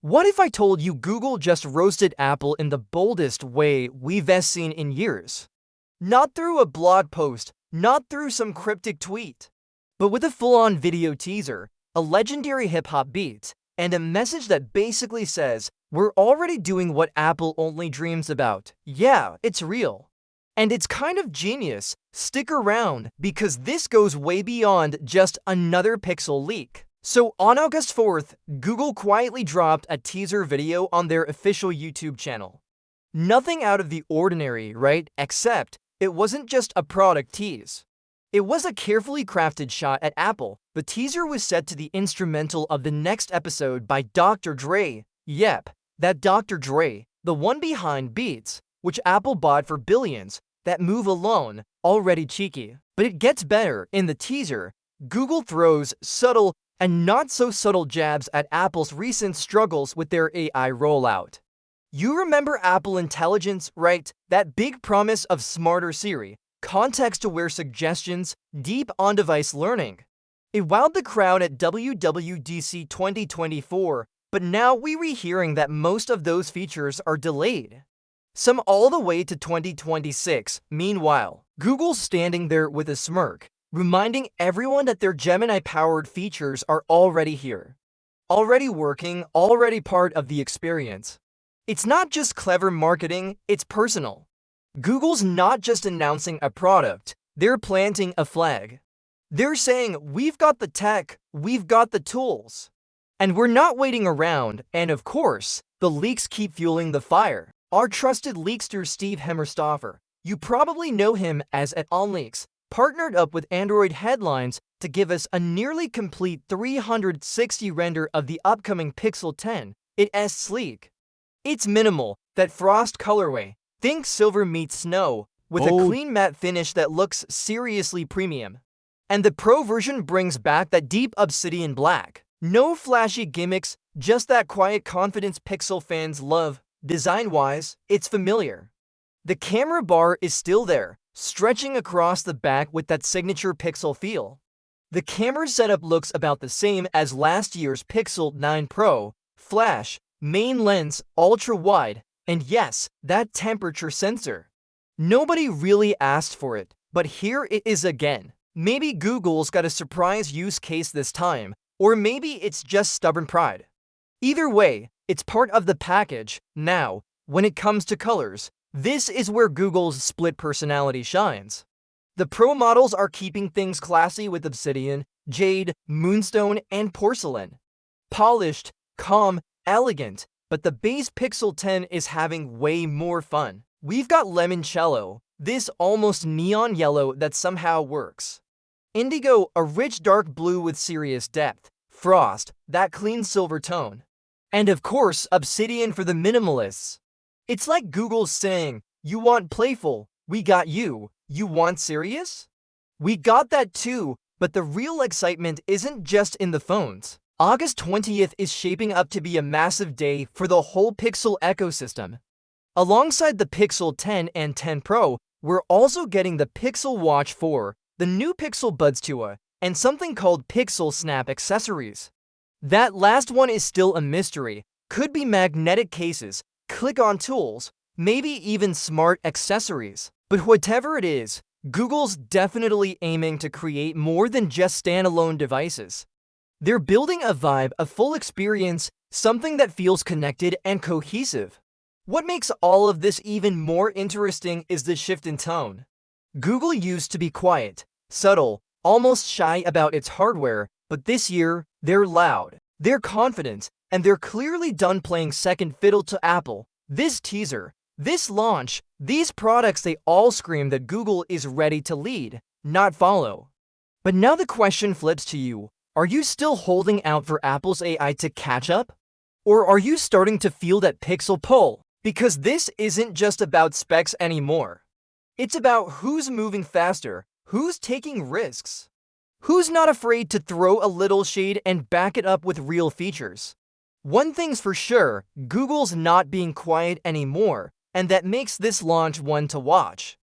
What if I told you Google just roasted Apple in the boldest way we've seen in years? Not through a blog post, not through some cryptic tweet, but with a full-on video teaser, a legendary hip-hop beat, and a message that basically says, we're already doing what Apple only dreams about. Yeah, it's real. And it's kind of genius. Stick around, because this goes way beyond just another Pixel leak. So on August 4th, Google quietly dropped a teaser video on their official YouTube channel. Nothing out of the ordinary, right? Except it wasn't just a product tease. It was a carefully crafted shot at Apple. The teaser was set to the instrumental of the next episode by Dr. Dre. Yep, that Dr. Dre, the one behind Beats, which Apple bought for billions. That move alone, already cheeky. But it gets better. In the teaser, Google throws subtle and not so subtle jabs at Apple's recent struggles with their AI rollout. You remember Apple Intelligence, right? That big promise of smarter Siri, context-aware suggestions, deep on-device learning. It wowed the crowd at WWDC 2024, but now we're hearing that most of those features are delayed. Some all the way to 2026. Meanwhile, Google's standing there with a smirk, reminding everyone that their Gemini-powered features are already here. Already working, already part of the experience. It's not just clever marketing, it's personal. Google's not just announcing a product, they're planting a flag. They're saying, we've got the tech, we've got the tools. And we're not waiting around, and of course, the leaks keep fueling the fire. Our trusted leakster Steve Hemmerstoffer, you probably know him as @OnLeaks, partnered up with Android Headlines to give us a nearly complete 360 render of the upcoming Pixel 10. It's sleek. It's minimal, that frost colorway. Think silver meets snow, with a clean matte finish that looks seriously premium. And the Pro version brings back that deep obsidian black. No flashy gimmicks, just that quiet confidence Pixel fans love. Design-wise, it's familiar. The camera bar is still there, stretching across the back with that signature Pixel feel. The camera setup looks about the same as last year's Pixel 9 Pro, flash, main lens, ultra-wide, and yes, that temperature sensor. Nobody really asked for it, but here it is again. Maybe Google's got a surprise use case this time, or maybe it's just stubborn pride. Either way, it's part of the package. Now, when it comes to colors, this is where Google's split personality shines. The Pro models are keeping things classy with obsidian, jade, moonstone, and porcelain. Polished, calm, elegant, but the base Pixel 10 is having way more fun. We've got limoncello, this almost neon yellow that somehow works. Indigo, a rich dark blue with serious depth. Frost, that clean silver tone. And of course, obsidian for the minimalists. It's like Google's saying, you want playful, we got you. You want serious? We got that too, but the real excitement isn't just in the phones. August 20th is shaping up to be a massive day for the whole Pixel ecosystem. Alongside the Pixel 10 and 10 Pro, we're also getting the Pixel Watch 4, the new Pixel Buds 2, and something called Pixel Snap accessories. That last one is still a mystery. Could be magnetic cases, click-on tools, maybe even smart accessories. But whatever it is, Google's definitely aiming to create more than just standalone devices. They're building a vibe, a full experience, something that feels connected and cohesive. What makes all of this even more interesting is the shift in tone. Google used to be quiet, subtle, almost shy about its hardware, but this year, they're loud, they're confident, and they're clearly done playing second fiddle to Apple. This teaser, this launch, these products, they all scream that Google is ready to lead, not follow. But now the question flips to you. Are you still holding out for Apple's AI to catch up? Or are you starting to feel that Pixel pull? Because this isn't just about specs anymore. It's about who's moving faster, who's taking risks, who's not afraid to throw a little shade and back it up with real features. One thing's for sure, Google's not being quiet anymore, and that makes this launch one to watch.